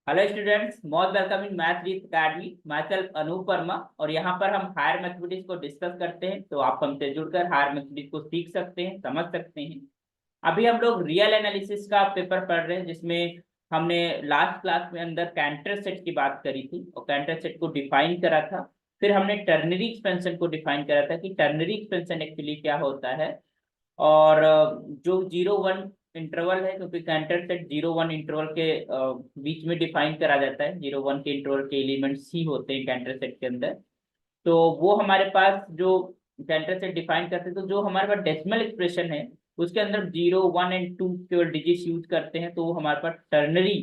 Hello students, most welcome in math with academy. My self Anoop Verma और यहाँ पर हम हायर मैथमेटिक्स को डिस्कस करते हैं। तो आप हमसे जुड़कर हायर मैथमेटिक्स को सीख सकते हैं, समझ सकते हैं। अभी हम लोग रियल एनालिसिस का पेपर पढ़ रहे हैं, जिसमें हमने लास्ट क्लास में अंदर कैंटर सेट की बात करी थी और कैंटर सेट को डिफाइन करा था। फिर हमने टर्नरी एक्सपेंशन को डिफाइन करा था कि टर्नरी एक्सपेंशन एक्चुअली क्या होता है। और जो 0-1 इंटरवल है, क्योंकि कैंटर सेट 0-1 इंटरवल के बीच में डिफाइन करा जाता है। 0-1 के इंटरवल के एलिमेंट्स ही होते हैं कैंटर सेट के अंदर। तो वो हमारे पास जो कैंटर सेट डिफाइन करते हैं, तो जो हमारे पास डेसिमल एक्सप्रेशन है उसके अंदर 0, 1 एंड 2 केवल डिजिट्स यूज करते हैं, तो वो हमारे पास टर्नरी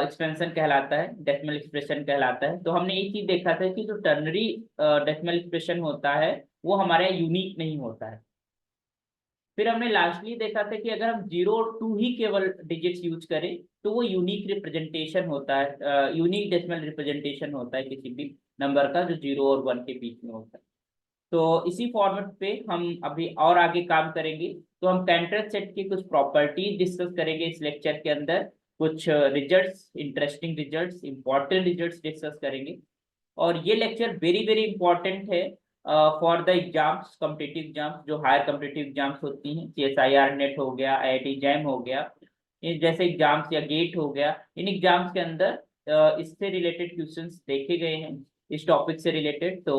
एक्सपेंशन कहलाता है, डेसिमल एक्सप्रेशन कहलाता है। तो हमने एक चीज देखा था कि जो टर्नरी डेसिमल एक्सप्रेशन होता है वो हमारे यहाँ यूनिक नहीं होता है। फिर हमने लास्टली देखा था कि अगर हम 0 और 2 ही केवल डिजिट्स यूज करें तो वो यूनिक रिप्रेजेंटेशन होता है, यूनिक डेसिमल रिप्रेजेंटेशन होता है किसी भी नंबर का जो 0 और 1 के बीच में होता है। तो इसी फॉर्मेट पे हम अभी और आगे काम करेंगे। तो हम कैंटर सेट की कुछ प्रॉपर्टीज डिस्कस करेंगे इस लेक्चर के अंदर। कुछ results, interesting results, important results discuss करेंगे। और ये लेक्चर वेरी वेरी इंपॉर्टेंट है for the exams, competitive exams, जो हायर कॉम्पिटिटिव एग्जाम्स होती हैं। CSIR नेट हो गया, IIT जैम हो गया, इन जैसे एग्जाम्स, या गेट हो गया। इन एग्जाम्स के अंदर इससे रिलेटेड क्वेश्चंस देखे गए हैं, इस टॉपिक से रिलेटेड। तो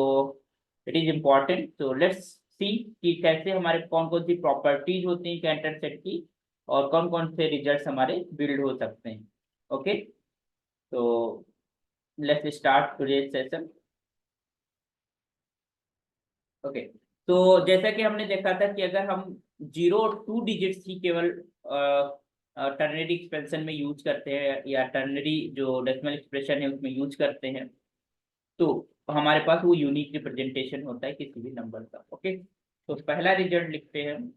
इट इज इम्पोर्टेंट। तो लेट्स सी कि कैसे हमारे कौन कौन सी प्रॉपर्टीज होती हैं कैंटर सेट की, और कौन कौन से रिजल्ट्स हमारे बिल्ड हो सकते हैं। ओके, तो let's start today's session. Okay, तो जैसा कि हमने देखा था कि अगर हम 0 और 2 डिजिट्स ही केवल टर्नरी एक्सपेंशन में यूज करते हैं, या टर्नरी जो डेसिमल एक्सप्रेशन है उसमें यूज करते हैं, तो हमारे पास वो यूनिक रिप्रेजेंटेशन होता है किसी भी नंबर का। ओके, तो पहला रिजल्ट लिखते हैं हम।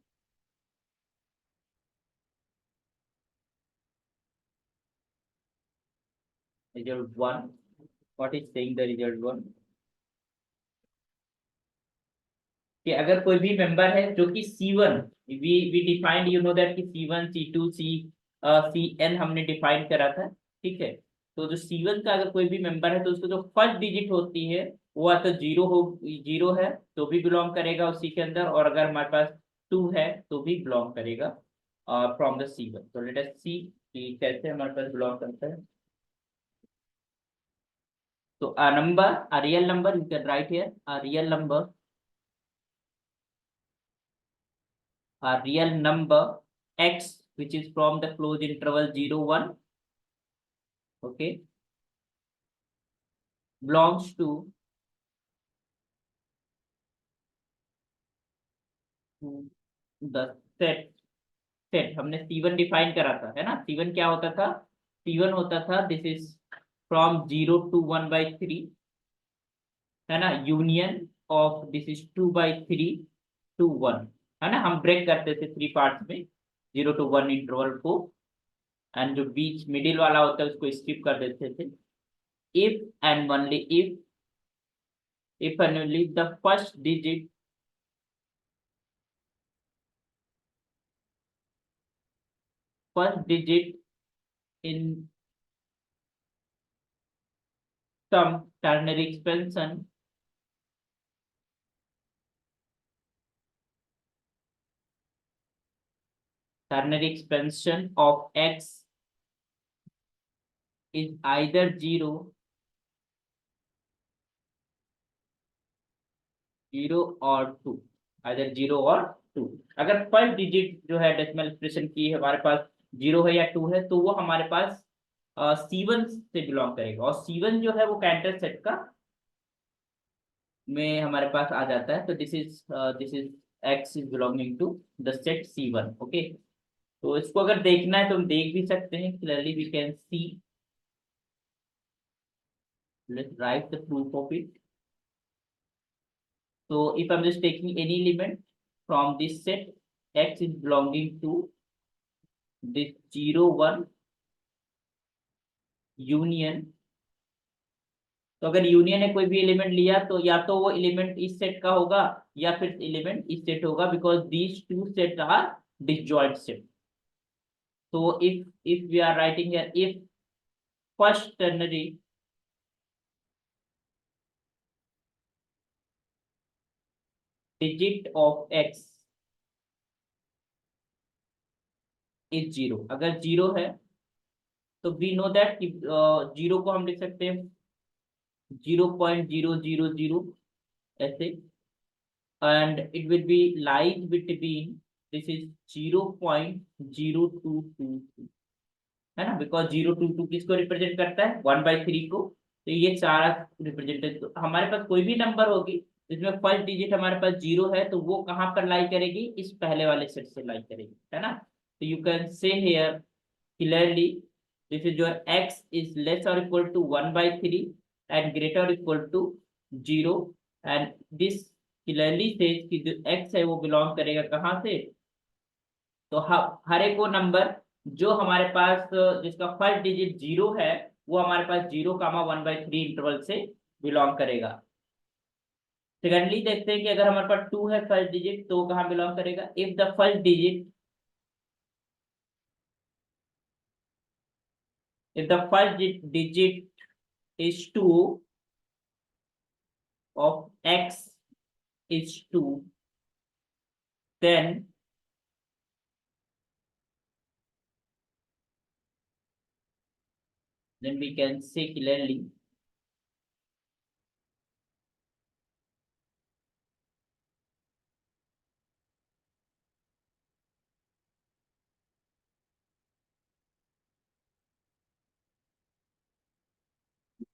Result 1, what is saying the result 1, कि अगर कोई भी मेंबर है जो कि C1, we defined, you know that कि C1, C2, CN हमने डिफाइन करा था। ठीक है, तो जो C1 का अगर कोई भी मेंबर है तो उसको जो फर्स्ट डिजिट होती है वो या तो जीरो है तो भी बिलोंग करेगा उसी के अंदर, और अगर हमारे पास 2 है तो भी बिलोंग करेगा फ्रॉम द C1। तो लेट अस सी कि कैसे हमारे पास बिलोंग करता है। तो a number, a real number, you can write here a real number, a real number x which is from the closed interval 0, 1, okay, belongs to the set, set हमने C1 define करा था, है ना। C1 क्या होता था? C1 होता था दिस इज फ्रॉम 0 to 1/3, है ना, union of this is 2/3 to 1, है ना। हम ब्रेक करते थे 3 पार्ट्स में 0 to 1 इंटरवल को, एंड जो बीच मिडिल वाला होता है उसको स्किप कर देते थे। if and only if and only the first digit in some ternary expansion of x is either 0 or 2, either 0 or 2। अगर फर्स्ट डिजिट जो है डेसिमल एक्सप्रेशन की हमारे पास 0 है या 2 है, तो वो हमारे पास C1 से बिलोंग करेगा, और C1 जो है वो कैंटर सेट का में हमारे पास आ जाता है। तो this is x is belonging to the set C1। Okay, तो इसको अगर देखना है तो हम देख भी सकते हैं, clearly we can see. Let's write the proof of it. So if I'm just taking any element from this set, x is belonging to this 0, 1 union। तो अगर यूनियन है कोई भी एलिमेंट लिया तो या तो वो एलिमेंट इस सेट का होगा या फिर एलिमेंट इस सेट होगा, because these two set are disjoint set. So if we are writing here, if first ternary digit of x is zero, अगर जीरो है तो वी नो दैट जीरो को हम लिख सकते हैं 0.000 ऐसे, and it will be lies between, this is 0.0222, है ना, बिकॉज 022 किसको रिप्रेजेंट करता है 1/3 को, तो ये सारा रिप्रेजेंट, तो हमारे पास कोई भी नंबर होगी जिसमें फर्स्ट डिजिट हमारे पास जीरो है तो वो कहाँ पर लाई करेगी, इस पहले वाले सेट से लाई करेगी, है ना। तो you can say here clearly this is your x is less or equal to 1/3 and greater or equal to zero, and this clearly says कि जो x है वो बिलोंग करेगा कहाँ से, तो हर एक वो नंबर जो हमारे पास जिसका फर्स्ट डिजिट जीरो है वो हमारे पास 0, 1/3 इंटरवल से बिलोंग करेगा। सेकेंडली देखते हैं कि अगर हमारे पास 2 है फर्स्ट डिजिट तो कहाँ बिलोंग करेगा, if the first digit, if the first digit is 2 of x is 2, then we can say clearly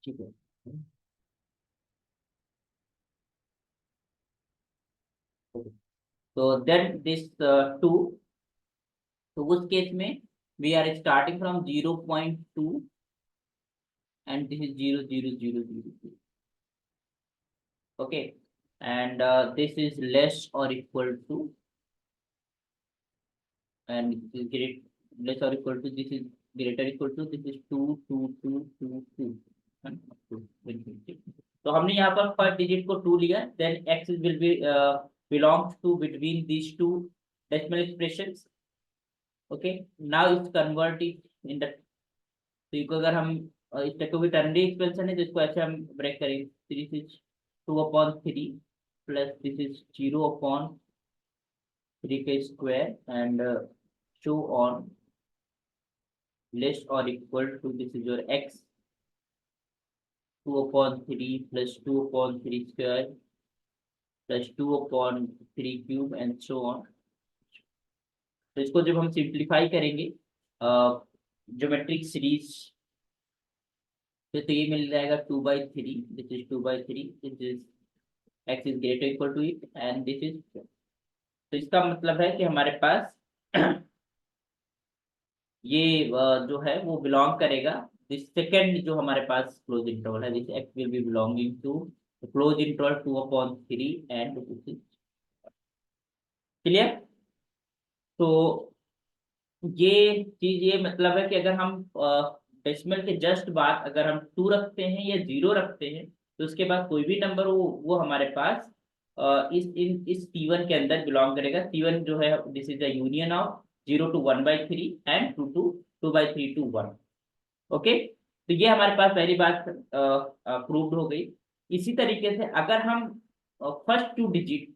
ठीक है। तो then this 2, तो उस केस में we are starting from 0.2 and this is 0.0000, okay, and this is less or equal to, and this is less or equal to, this is greater equal to, this is 2, 2, 2, 2, 2, तो हमने यहाँ पर first digit को 2 लिया, then x will be belongs to between these two decimal expressions, okay. Now it's converted in the, तो इसको अगर हम इसका कोई टर्नरी एक्सपेंशन है जिसको ऐसे हम ब्रेक करेंगे, this is 2/3 plus this is 0/3 के square and show on less or equal to, this is your x 2/3 plus 2/3 square plus 2/3 cube and so on। तो इसको जब हम सिंप्लीफाई करेंगे ज्योमेट्रिक सीरीज तो ये मिल जाएगा 2/3, this is 2/3, this is x is greater equal to it and this is, तो इसका मतलब है कि हमारे पास ये जो है वो बिलोंग करेगा, दिस सेकंड जो हमारे पास क्लोज इंटरवल है, this x will be belonging to close interval 2/3 and this is clear. तो ये चीज ये मतलब है कि अगर हम डेसिमल के जस्ट बाद अगर हम 2 रखते हैं या 0 रखते हैं तो उसके बाद कोई भी नंबर वो हमारे पास इस T1 के अंदर बिलोंग करेगा। T1 जो है this is the union of 0 to 1/3 and 2 to 1, okay. तो ये हमारे पास पहली बात प्रूव्ड हो गई। इसी तरीके से अगर हम फर्स्ट 2 डिजिट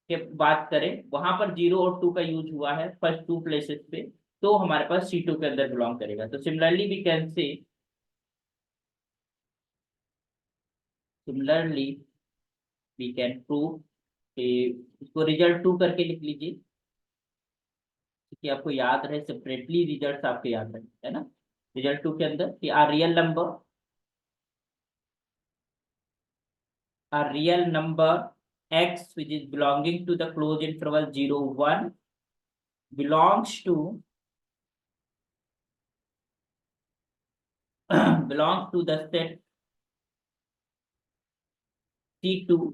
के बात करें वहां पर 0 और 2 का यूज हुआ है फर्स्ट 2 प्लेसेस पे, तो हमारे पास C2 के अंदर बिलोंग करेगा। तो सिमिलरली वी कैन प्रूव, इसको रिजल्ट 2 करके लिख लीजिए कि आपको याद रहे, सेपरेटली रिजल्ट आपके याद रहे, है ना। रिजल्ट 2 के अंदर कि a real number x which is belonging to the closed interval 0, 1 belongs to belongs to the set C2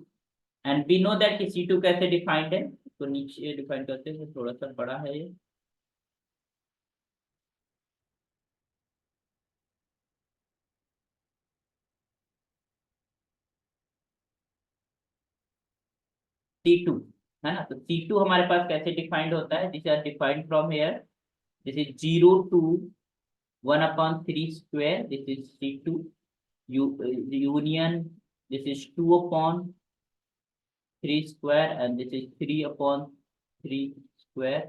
and we know that कि C2 कैसे डिफाइंड है, तो नीचे डिफाइन करते हैं, थोड़ा सा बड़ा है ये, C2, है ना। तो C2 हमारे पास कैसे डिफाइंड होता है, this are defined from here This is 0 to 1 upon 3 square. This is C2. The union, this is 2 upon 3 square, and this is 3 upon 3 square,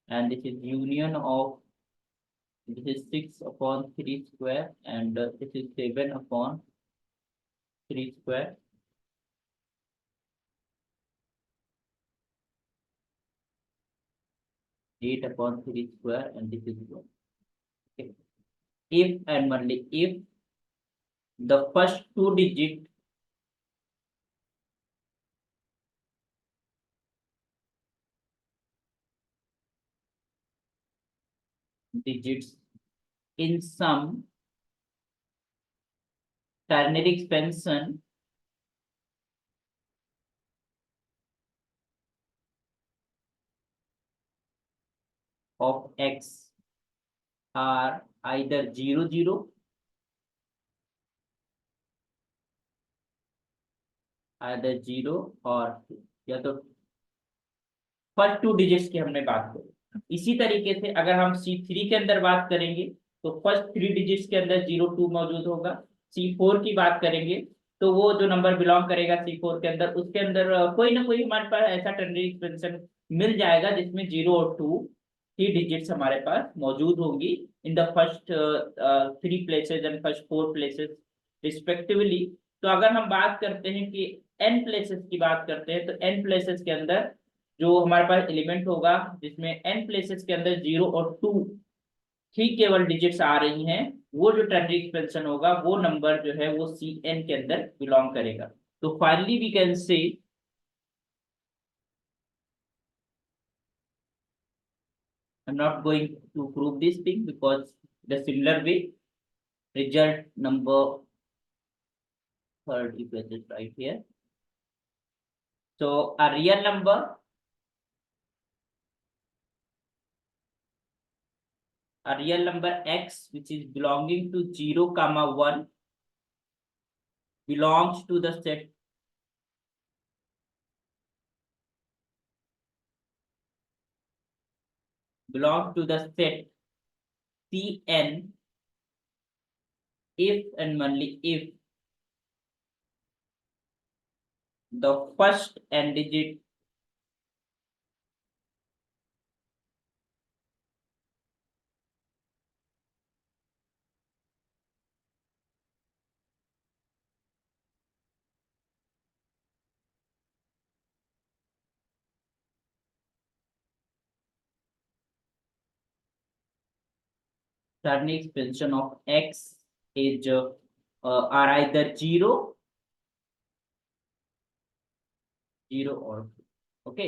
and this is union of, this is 6 upon 3 square, and this is 7 upon 3 square. Eight upon 3 square, and this is 1. Okay. If and only if the first two digits in some ternary expansion of x are either 0 0, either 0 और या तो first two digits की हमने बात करी। इसी तरीके से अगर हम C3 के अंदर बात करेंगे तो फर्स्ट थ्री डिजिट्स के अंदर 02 मौजूद होगा। C4 की बात करेंगे तो वो जो नंबर बिलोंग करेगा C4 के अंदर, उसके अंदर कोई ना कोई हमारे पास ऐसा टर्नरी एक्सपेंशन मिल जाएगा जिसमें 0 और 2 ही डिजिट्स हमारे पास मौजूद होंगी in the first 3 places and first 4 places respectively. तो अगर हम बात करते हैं कि n प्लेसेस की बात करते हैं तो n प्लेसेस के अंदर जो हमारे पास एलिमेंट होगा जिसमें n प्लेसेस के अंदर 0 और 2 ही केवल डिजिट्स आ रही हैं, वो जो टर्नरी एक्सपेंशन होगा वो नंबर जो है वो Cn के अंदर बिलोंग करेगा। तो फाइनली वी कैन से I'm not going to prove this thing because the similar way result number third if it is right here. So a real number x which is belonging to 0 comma 1 belongs to the set Cn if and only if the first n digit ternary expansion of x is are either 0 और okay.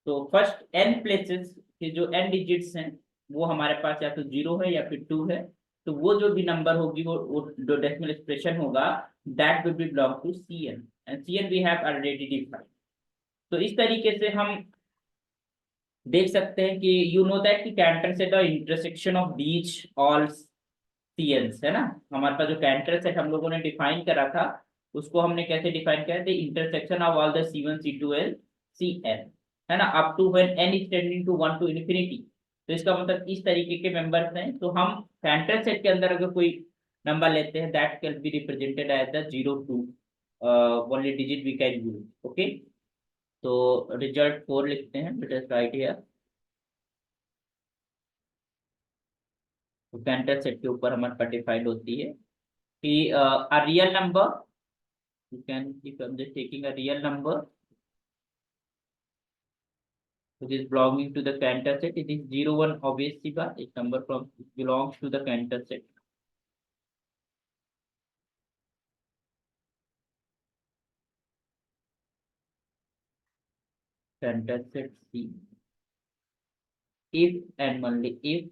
तो first n places के जो n digits हैं वो हमारे पास या तो 0 है या फिर 2 है। तो वो जो भी नंबर होगी वो जो डेसिमल एक्सप्रेशन होगा that will be belong to Cn and Cn we have already defined. तो इस तरीके से हम देख सकते हैं कि यू नो दैट कि cantor set the intersection of these all Cns है ना। हमारे पास जो कैंटर सेट हम लोगों ने डिफाइन करा था उसको हमने कैसे डिफाइन किया the intersection of all the C1 C2 L Cn है ना, up to when n is tending to 1 to infinity. तो इसका मतलब इस तरीके के मेंबर्स हैं। तो हम कैंटर सेट के अंदर अगर कोई नंबर लेते हैं that can be represented as the 0 2 only digit we can use. Okay, तो रिजल्ट 4 लिखते हैं, लेट अस राइट हियर। तो कैंटर सेट के ऊपर हमारे पास डिफाइंड होती है कि a real number, you can, if I'm just taking a real number which is belonging to the Cantor set, it is 0 1 obviously but it number from belongs to the Cantor set. Cantor set C if and only if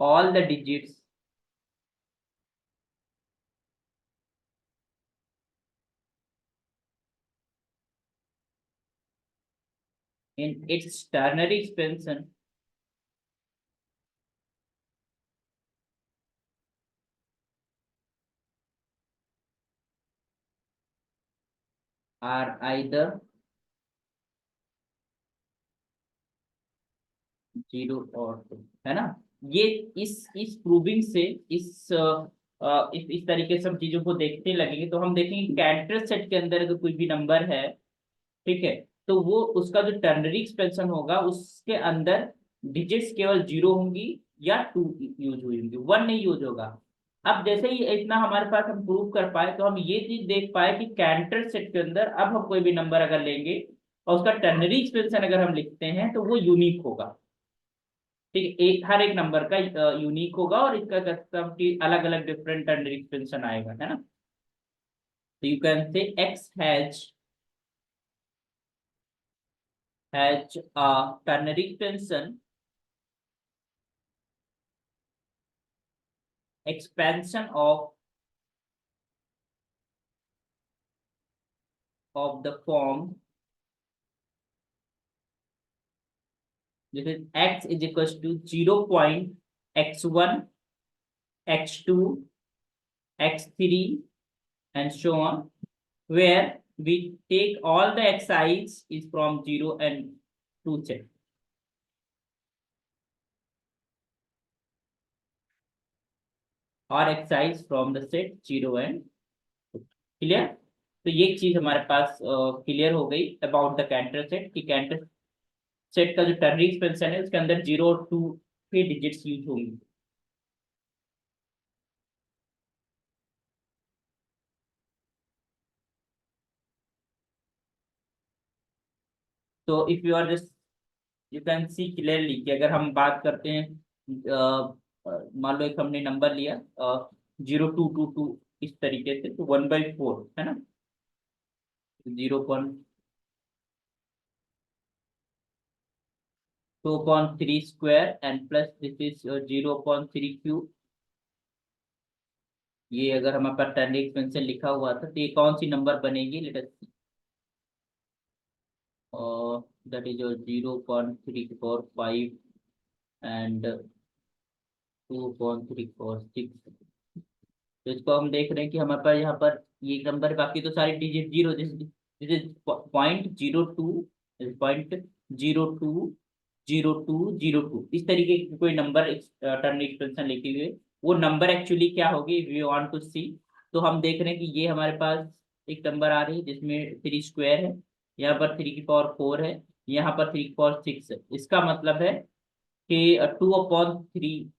all the digits in its ternary expansion are either zero और to, है ना। ये इस proving से इस तरीके से हम चीजों को देखने लगेंगे तो हम देखेंगे कैरेक्टर सेट के अंदर अगर कोई भी नंबर है, ठीक है, तो वो उसका जो टर्नरी एक्सपेंशन होगा उसके अंदर डिजिट्स केवल जीरो होंगी या टू यूज हुई होंगी, वन नहीं यूज होगा। अब जैसे ही इतना हमारे पास हम प्रूव कर पाए तो हम ये चीज देख पाए कि कैरेक्टर सेट के अंदर अब हम कोई भी नंबर अगर लेंगे और उसका टर्नरी एक्सपेंशन अगर हम लिखते हैं तो वो यूनिक होगा। ठीक है, एक हर एक नंबर का यूनिक होगा और इसका कस्टम की अलग अलग डिफरेंट टर्नरी एक्सपेंशन आएगा, है ना। तो यू कैन से x has a ternary expansion of the form, this is x is equals to 0.x1, x2, x3 and so on, where we take all the xi's is from 0 and 2 set, or xi's from the set 0 and 2. Clear. तो ये चीज हमारे पास clear हो गई about the character set कि character set का जो ternary expansion है उसके अंदर 0 और 2 के डिजिट्स यूज होंगे। तो if you are just you can see clearly कि अगर हम बात करते हैं मान लो एक हमने नंबर लिया 0.222 इस तरीके से, तो 1/4 है ना, 0.2/3 square and plus this is 0.3 cube. ये अगर हमारे पास टर्नरी एक्सपेंशन लिखा हुआ था तो ये कौन सी नंबर बनेगी, let us see, that is 0.345 and 2.346। तो इसको हम देख रहे हैं कि हमारे पास यहाँ पर ये नंबर, बाकी तो सारी डिजिट जीरो, जैसे 0.02, 0.0202 इस तरीके की कोई नंबर टर्न एक्सपेंशन लिखी हुई है, वो नंबर एक्चुअली क्या होगी वी वांट टू सी। तो हम देख रहे हैं कि ये हमारे पास एक नंबर आ रही है जिसमें 3 स्क्वायर है, यहाँ पर 3 की पावर 4 है, यहाँ पर 3 की पावर 6 है। इसका मतलब है कि 2/3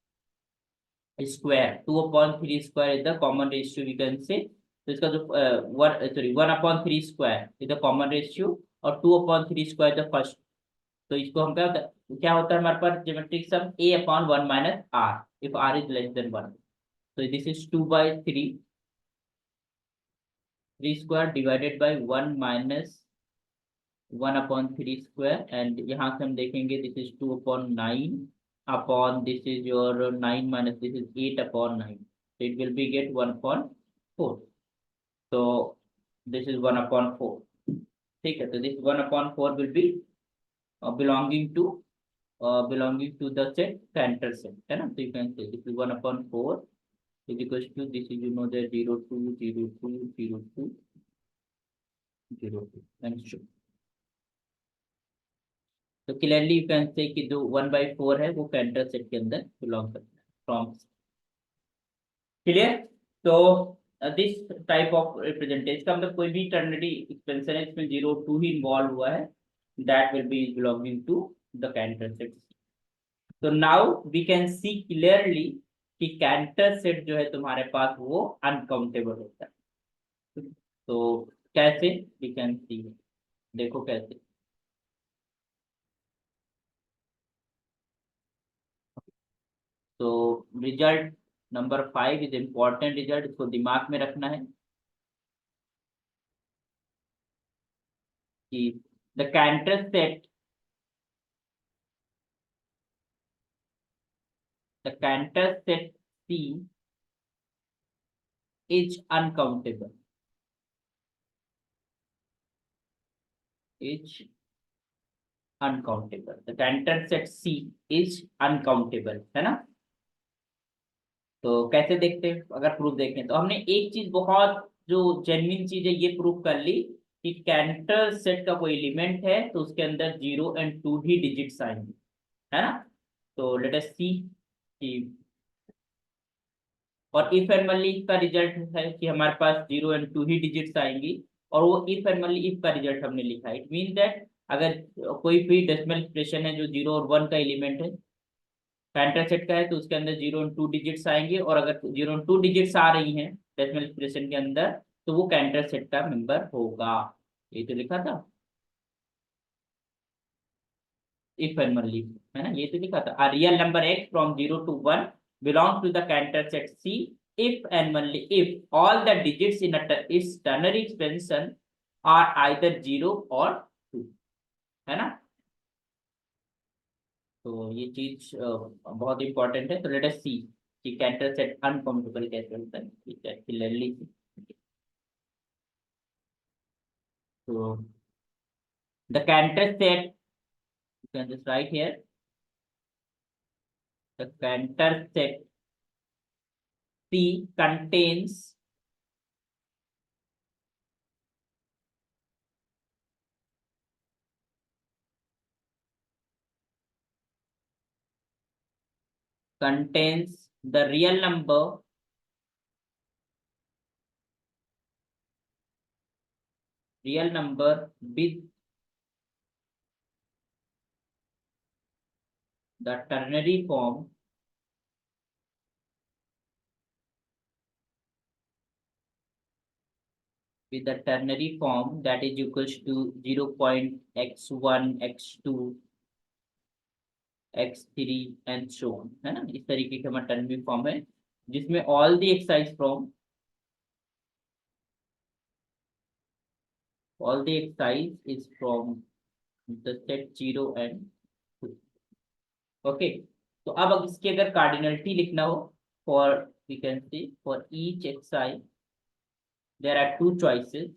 square, 2/3 square is the common ratio we can say. तो इसका जो 1/3 square is the common ratio और 2/3 स्क्वायर द फर्स्ट। तो इसको हम क्या होता है हमारे पास geometric sum a/1 minus r if r is less than 1। तो this is 2/3 square divided by 1 minus 1/3 square, and यहाँ से हम देखेंगे this is 2/9 upon this is your 9 minus this is 8/9, so it will be get 1/4। so this is 1/4, ठीक है। तो this 1/4 will be belonging to the set center set, है ना। तो you can say this is 1/4 is equals to this is, you know, the 0.2020202 and so। तो clearly you can से कि जो 1/4 है वो कैरेक्टर सेट के अंदर बिलोंग करता है फ्रॉम। क्लियर। तो दिस टाइप ऑफ रिप्रेजेंटेशन का मतलब कोई भी टर्नरी एक्सपेंशन है इसमें 0.2 ही इन्वॉल्व हुआ है, that will be belonging to the character set. तो now we can see clearly कि कैरेक्टर सेट जो है तुम्हारे पास वो अनकाउंटेबल होता है। तो कैसे वी कैन सी, देखो कैसे। तो result number 5 is important result, इसको दिमाग में रखना है कि the character set C is uncountable, is uncountable, the character set C is uncountable, है ना। तो कैसे देखते हैं, अगर प्रूफ देखें तो हमने एक चीज बहुत जो जेन्युइन चीज है ये प्रूफ कर ली कि कैरेक्टर सेट का कोई एलिमेंट है तो उसके अंदर 0 और 2 ही डिजिट्स आएंगे, है ना। तो लेट अस सी कि, और इफ एंड ओनली इफ का रिजल्ट है कि हमारे पास 0 और 2 ही डिजिट्स आएंगी, और वो इफ एंड ओनली इफ का रिजल्ट हमने लिखा है। इट मीन दैट अगर कोई भी डेसिमल एक्सप्रेशन है जो 0 और 1 का एलिमेंट है, फैंटा सेट का है, तो उसके अंदर 0 और 2 डिजिट्स आएंगे, और अगर 0 और 2 डिजिट्स आ रही हैं डेसिमल एक्सप्रेशन के अंदर, तो वो कैंटर सेट का मेंबर होगा। ये तो लिखा था इफ एंड ओनली, है ना, ये तो लिखा था। A real number x from 0 to 1 belongs to the counter set C if and only if all the digits in its ternary expansion are either 0 or 2, है ना। तो ये चीज बहुत इंपॉर्टेंट है। तो लेट अस सी कि कैंटर सेट अनकाउंटेबल कैसे होता है, ठीक है, क्लियरली। तो the canter set, you can just write here, the cantor set C contains the real number with the ternary form that is equals to 0.x1 x2 x3 and so on, है ना। इस तरीके का हमारा ternary form है जिसमें all the exercise is from the set 0 and 2। ओके, तो अब इसकी अगर कार्डिनलिटी लिखना हो, for we can see for each exercise there are two choices,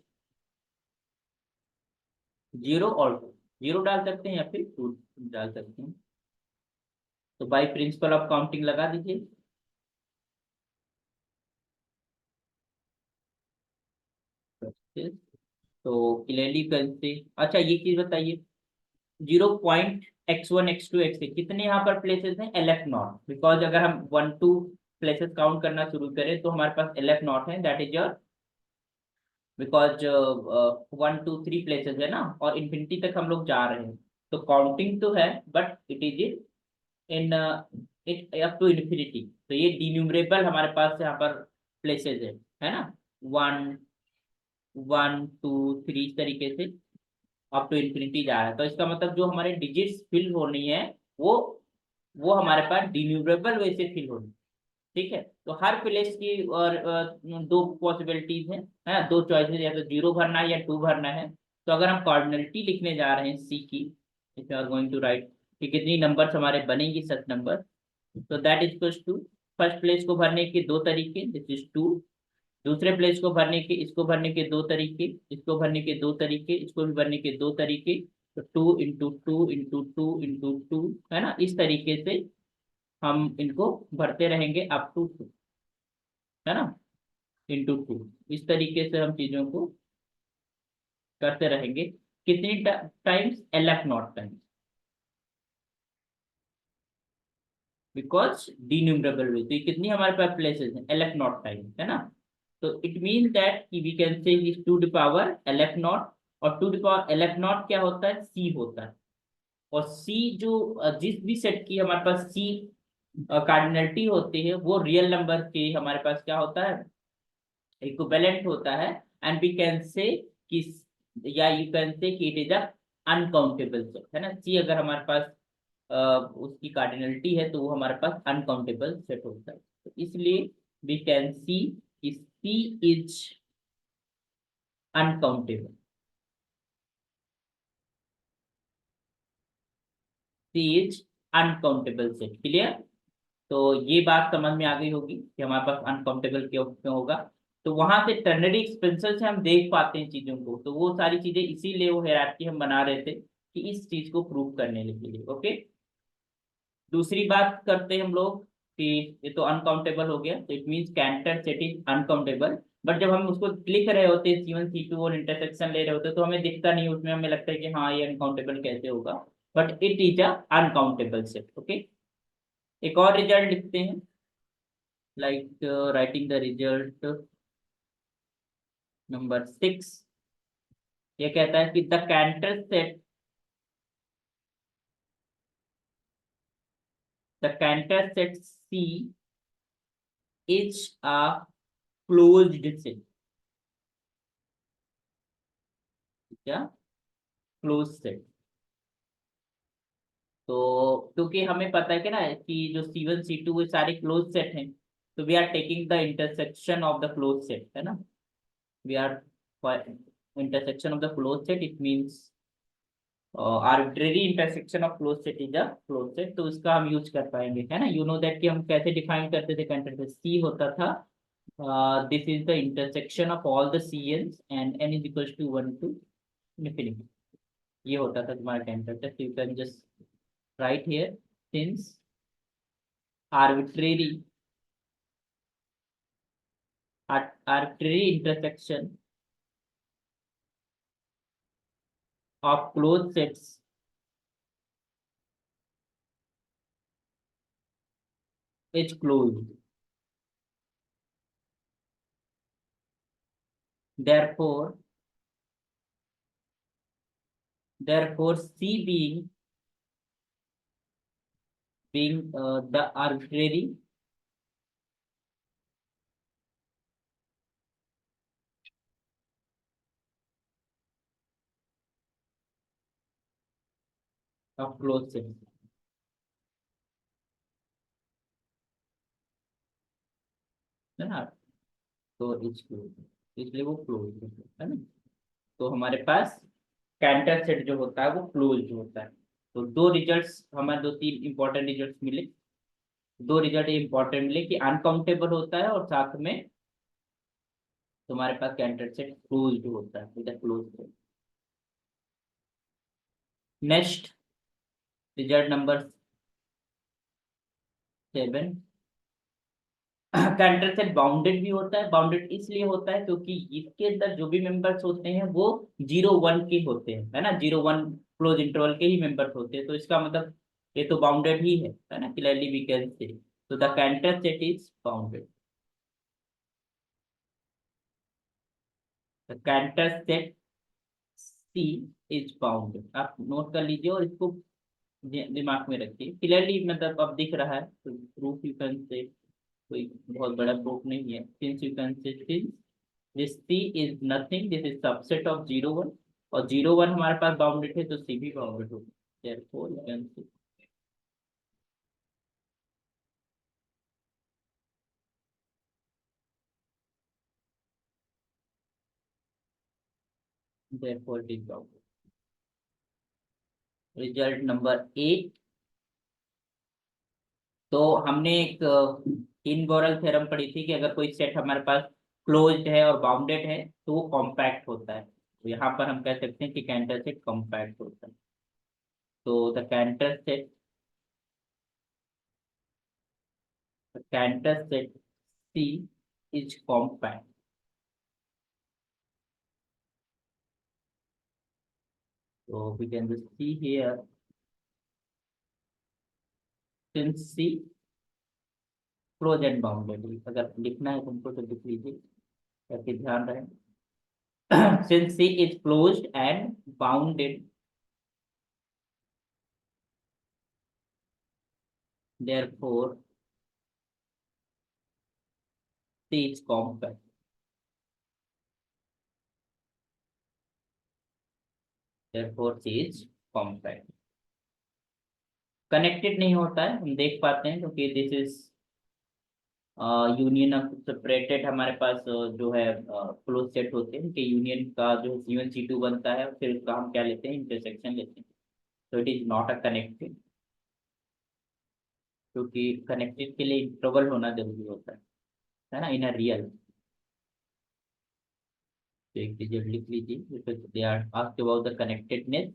0 और 2। 0 डाल सकते हैं या फिर 2 डाल सकते हैं। तो बाय प्रिंसिपल ऑफ काउंटिंग लगा दीजिए। तो क्लियरली कैन सी, अच्छा ये चीज बताइए, 0.x1 x2 x3 कितने यहाँ पर प्लेसेस हैं, LF नॉट, बिकॉज अगर हम 1 2 प्लेसेस काउंट करना शुरू करें तो हमारे पास LF नॉट है, that is your, because 1 2 3 places है ना, और इन्फिनिटी तक हम लोग जा रहे हैं। तो काउंटिंग तो है, but it is in it up to infinity. तो ये डिन्यूमरेबल हमारे पास यहाँ पर प्लेसेस है ना, 1 1 2 3 इस तरीके से अप टू इन्फिनिटी जा रहा है। तो इसका मतलब जो हमारे डिजिट्स फिल होनी है, वो हमारे पास डिन्यूमरेबल वे से फिल होनी, ठीक है। तो हर प्लेस की और दो पॉसिबिलिटीज हैं, है, दो चॉइसेस, या तो 0 भरना है या 2 भरना है। तो अगर हम कार्डिनलिटी लिखने जा रहे हैं सी की, if you are going to write कि कितनी नंबर्स हमारे बनेंगी सच नंबर, तो that is equals to, first place को भरने के दो तरीके, दिस इज 2, दूसरे प्लेस को भरने के, इसको भरने के दो तरीके, इसको भरने के दो तरीके, इसको भी भरने के दो तरीके। तो 2 × 2 × 2 × 2, है ना, इस तरीके से हम इनको भरते रहेंगे अप टू 2, है ना, × 2। इस तरीके से हम चीजों को करते रहेंगे। कितनी times, LF not times, because denumerable way. तो ये कितनी हमारे पास प्लेसेस हैं, LF नॉट टाइम्स, है ना। तो इट मीन दैट कि we can say 2 LF not, और 2 LF नॉट क्या होता है, C होता है। और C जो जिस भी सेट की हमारे पास C कार्डिनलिटी होती है, वो रियल नंबर के हमारे पास क्या होता है, इक्विवेलेंट होता है। एंड वी कैन से कि, या यू कैन से कि it is a uncountable set, है ना। सी अगर हमारे पास उसकी कार्डिनलिटी है, तो वो हमारे पास अनकाउंटेबल सेट होता है। तो इसलिए वी कैन सी कि C is uncountable, C is uncountable set, clear. तो ये बात समझ में आ गई होगी कि हमारे पास अनकाउंटेबल क्यों क्यों होगा। तो वहां से टर्नरी एक्सपेंशन से हम देख पाते हैं चीजों को, तो वो सारी चीजें इसीलिए वो हायरार्की हम बना रहे थे कि इस चीज को प्रूव करने के लिए। ओके, दूसरी बात करते हैं हम लोग कि ये तो अनकाउंटेबल हो गया, तो it means cantor set is uncountable. But जब हम उसको लिख रहे होते हैं C1 C2 और इंटरसेक्शन ले रहे होते हैं, तो हमें दिखता नहीं, उसमें हमें लगता है कि हाँ ये अनकाउंटेबल कैसे होगा, but it is a uncountable set. Okay, एक और रिजल्ट लिखते हैं, like writing the result number 6। ये कहता है कि the canter set C is a closed set. क्या? Close set. तो क्योंकि हमें पता है कि ना कि जो C1 C2 वो सारे क्लोज सेट हैं, तो we are taking the intersection of the close set, है ना। We are intersection of the close set, it means arbitrary intersection of close set is a close set, तो उसका हम use कर पाएंगे, है ना। यू नो दैट कि हम कैसे डिफाइन करते थे कंटेंट से, सी होता था this is the intersection of all the CNs and n is equal to 1 to infinity। ये होता था तुम्हारा content. You can just write here, since arbitrary arbitrary intersection of closed sets is closed. Therefore, C being the arbitrary of closed sets, है ना। तो is close, इसलिए वो close है ना। तो हमारे पास कैंटर सेट जो होता है वो क्लोज होता है। तो दो रिजल्ट्स हमारे, दो तीन इंपॉर्टेंट रिजल्ट्स मिले। दो रिजल्ट इंपॉर्टेंट मिले कि अनकाउंटेबल होता है और साथ में तुम्हारे पास कैंटर सेट क्लोज होता है, इधर close. Next result number 7। Cantor set bounded भी होता है। बाउंडेड इसलिए होता है क्योंकि इसके अंदर जो भी मेंबर्स होते हैं वो 0 1 के होते हैं, है ना। 0 1 क्लोज इंटरवल के ही मेंबर्स होते हैं, तो इसका मतलब ये तो बाउंडेड ही है ना। क्लियरली वी कैन से, तो the canter set is bounded. The canter set C is bounded. आप नोट कर लीजिए और इसको दिमाग में रखिए। क्लियरली मतलब अब दिख रहा है, तो प्रूफ यू कैन से, कोई बहुत बड़ा प्रूफ नहीं है। सिंस यू कैन से, this C is nothing, this is subset of 0 1, और 0 1 हमारे पास बाउंडेड है तो C भी बाउंडेड होगा। therefore you can say, therefore it is bounded। Result number 8। तो हमने एक इनगोरल थ्योरम पढ़ी थी कि अगर कोई सेट हमारे पास क्लोज्ड है और बाउंडेड है तो वो कॉम्पैक्ट होता है। तो यहाँ पर हम कह सकते हैं कि कैंटर सेट कॉम्पैक्ट होता है। तो the canter set C is compact। So we can just see here, since C close and bounded, अगर लिखना है तुमको तो लिख लीजिए ताकि ध्यान रहे। since C is closed and bounded, therefore C is compact। therefore C is compact। Connected नहीं होता है, हम देख पाते हैं क्योंकि this is union of separated. हमारे पास जो है क्लोज सेट होते हैं कि यूनियन का जो C1 C2 बनता है, फिर उसका हम क्या लेते हैं, इंटरसेक्शन लेते हैं। तो it is not a connected, क्योंकि कनेक्टेड के लिए इंटरवल होना जरूरी होता है ना, इन अ रियल। तो एक डिजिट लिख लीजिए, because they are asked about the connectedness.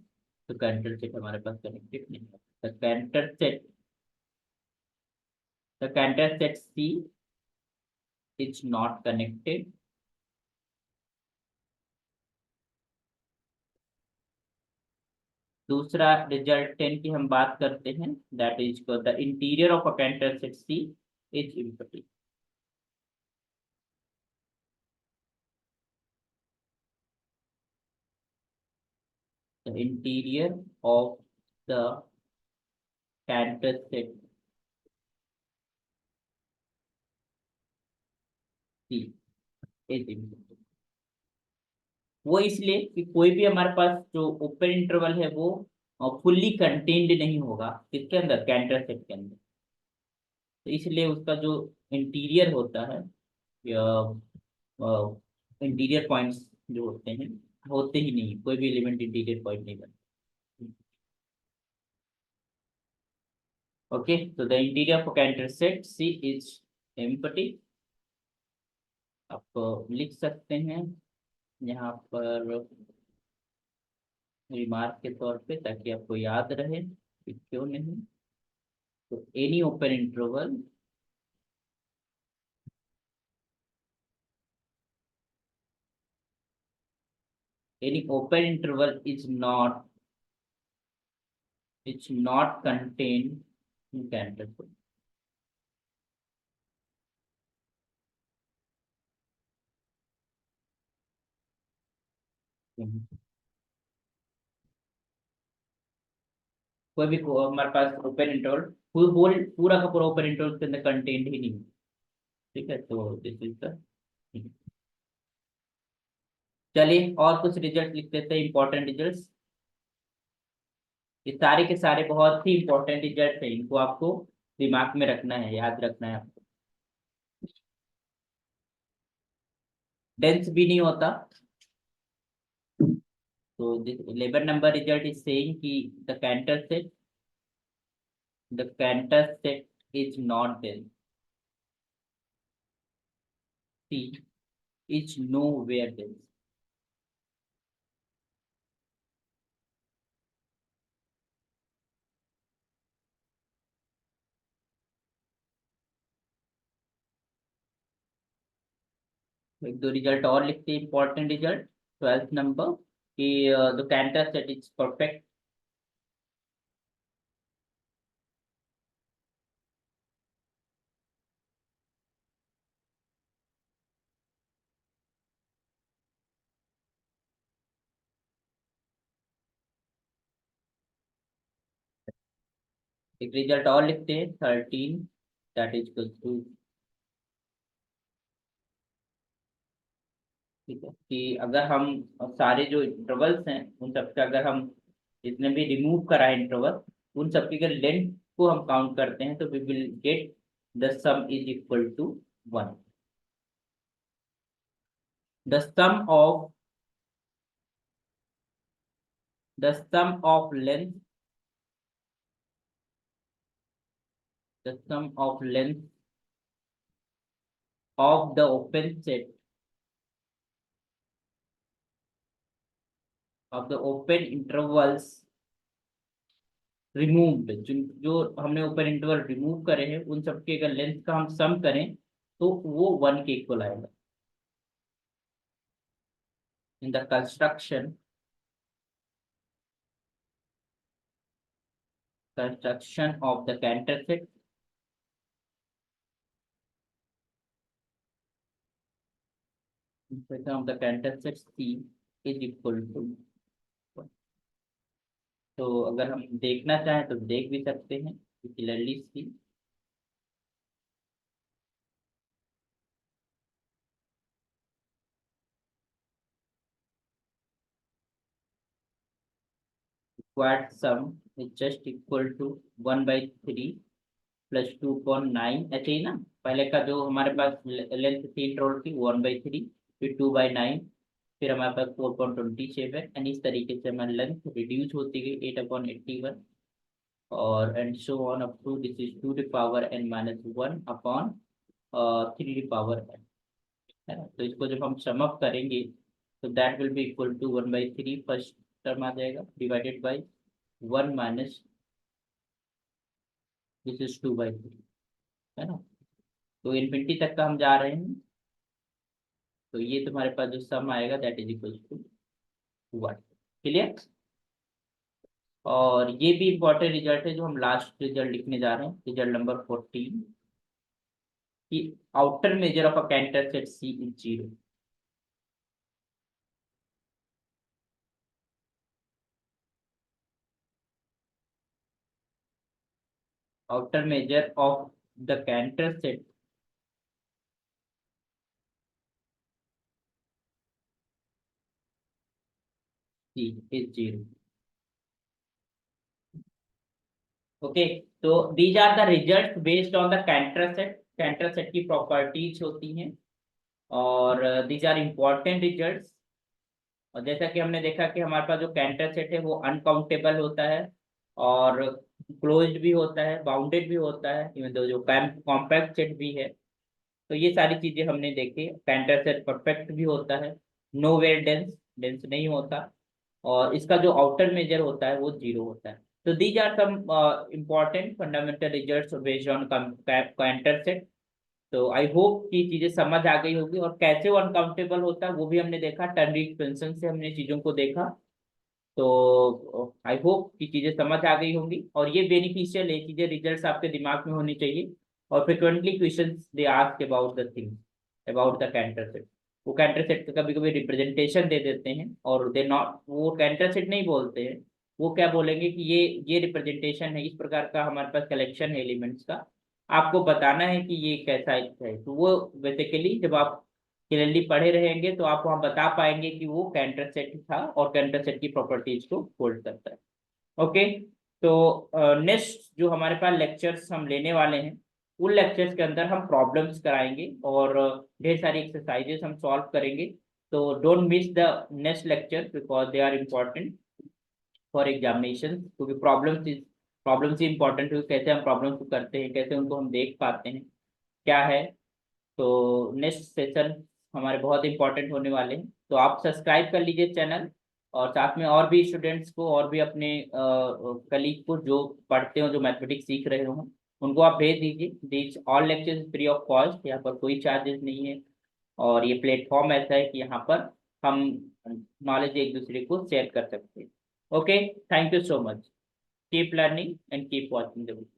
तो कैंटर सेट हमारे पास कनेक्टेड नहीं है। The canter set C is not connected. दूसरा रिजल्ट 10 की हम बात करते हैं, that is the interior of a canter set C is empty. The interior of the canter set C is empty. वो इसलिए कि कोई भी हमारे पास जो ओपन इंटरवल है वो फुल्ली कंटेन्ड नहीं होगा किसके अंदर, कैंटर सेट के अंदर। तो इसलिए उसका जो इंटीरियर होता है, इंटीरियर पॉइंट्स जो होते हैं, होते ही नहीं, कोई भी एलिमेंट इंटीरियर पॉइंट नहीं बनता। ओके, तो the interior of cantor set C is empty. आप लिख सकते हैं यहाँ पर रिमार्क के तौर पे, ताकि आपको याद रहे कि क्यों नहीं। तो any open interval any open interval is not contained in Cantor. कोई भी हमारे पास ओपन इंटरवल पूरा का पूरा ओपन इंटरवल के अंदर कंटेंट ही नहीं है। ठीक है, तो दिस इज द। चलिए और कुछ रिजल्ट लिख देते हैं, इंपॉर्टेंट रिजल्ट्स। ये सारे के सारे बहुत ही इंपॉर्टेंट रिजल्ट है, इनको आपको दिमाग में रखना है, याद रखना है आपको। डेंस भी नहीं होता। तो लेबर नंबर रिजल्ट इज सेइंग कि the canter set is not dense, C is nowhere dense. एक दो रिजल्ट और लिखते हैं, इंपॉर्टेंट रिजल्ट। 12th नंबर कि the canter set is perfect. एक रिजल्ट और लिखते हैं 13, दैट इज इक्वल टू, ठीक है, कि अगर हम सारे जो इंटरवल्स हैं उन सबसे अगर हम जितने भी रिमूव कराए इंटरवल, उन सबकी अगर लेंथ को हम काउंट करते हैं तो we will get the sum is equal to 1। The sum of the sum of length the sum of length of the open set of the open intervals removed, जो हमने ओपन इंटरवल रिमूव करे हैं उन सबके अगर length का हम सम करें तो वो 1 के इक्वल आएगा। In the construction of the canter set, of the cantor set C is equal to 1। तो अगर हम देखना चाहें तो देख भी सकते हैं, clearly see required sum is just equal to 1/3 plus 2/9, ऐसे ही ना। पहले का जो हमारे पास लेंथ थी इंटरवल की 1/3, फिर 2/9, फिर हमारे पास 4.27, एंड इस तरीके से हमारी लेंथ रिड्यूस होती गई 8/81, और and so on up to this is 2 to the power n - 1 upon 3 to the power n, है ना। तो इसको जब हम सम अप करेंगे तो that will be equal to 1/3 first term आ जाएगा, divided by 1 minus this is 2/3, है ना। तो इन्फिनिटी तक का हम जा रहे हैं, तो ये तुम्हारे पास जो सम आएगा that is equal to 1। Clear. और ये भी इम्पोर्टेंट रिजल्ट है जो हम लास्ट रिजल्ट लिखने जा रहे हैं, रिजल्ट नंबर 14, कि outer measure of a canter set C is 0। Outer measure of the canter set C is 0। Okay, तो these are the result based on the canter set. Cantor set की properties होती हैं, और these are important results. और जैसा कि हमने देखा कि हमारे पास जो कैंटर सेट है वो अनकाउंटेबल होता है, और क्लोज्ड भी होता है, बाउंडेड भी होता है, इवन दो जो कॉम्पैक्ट सेट भी है। तो ये सारी चीजें हमने देखी। कैंटर सेट परफेक्ट भी होता है, नो वेयर डेंस, डेंस नहीं होता, और इसका जो आउटर मेजर होता है वो 0 होता है। तो these are some important fundamental results based on cantor set. तो आई होप कि चीजें समझ आ गई होगी, और कैसे वो अनकाउंटेबल होता है वो भी हमने देखा, टर्नरी एक्सपेंशन से हमने चीजों को देखा। तो आई होप कि चीजें समझ आ गई होंगी, और ये बेनिफिशियल है, चीजें रिजल्ट्स आपके दिमाग में होनी चाहिए। और frequently questions they ask about the things, about the canter set. वो कैंटर सेट का कभी कभी रिप्रेजेंटेशन दे देते हैं, और दे नॉट, वो कैंटर सेट नहीं बोलते हैं। वो क्या बोलेंगे कि ये रिप्रेजेंटेशन है, इस प्रकार का हमारे पास कलेक्शन है एलिमेंट्स का, आपको बताना है कि ये कैसा है। तो वो बेसिकली जब आप क्लियरली पढ़े रहेंगे तो आप वहाँ बता पाएंगे कि वो कैंटर सेट था और कैंटर सेट की प्रॉपर्टीज को होल्ड करता है। ओके, तो नेक्स्ट जो हमारे पास लेक्चर्स हम लेने वाले हैं, उन लेक्चर्स के अंदर हम प्रॉब्लम्स कराएंगे, और ढेर सारी एक्सरसाइजेस हम सॉल्व करेंगे। तो don't miss the next lecture, because they are important for examination. क्योंकि प्रॉब्लम्स ही इंपॉर्टेंट है, कैसे हम प्रॉब्लम्स को करते हैं, कैसे उनको हम देख पाते हैं, क्या है। तो नेक्स्ट सेशन हमारे बहुत इंपॉर्टेंट होने वाले हैं, तो आप सब्सक्राइब कर लीजिए चैनल। और साथ में और भी स्टूडेंट्स को, और भी अपने कलीग को जो पढ़ते हो, जो मैथमेटिक्स सीख रहे हो, उनको आप भेज दीजिए। These all lectures free of cost, यहाँ पर कोई चार्जेस नहीं है। और ये प्लेटफॉर्म ऐसा है कि यहाँ पर हम नॉलेज एक दूसरे को शेयर कर सकते हैं। Okay, thank you so much. Keep learning and keep watching the video.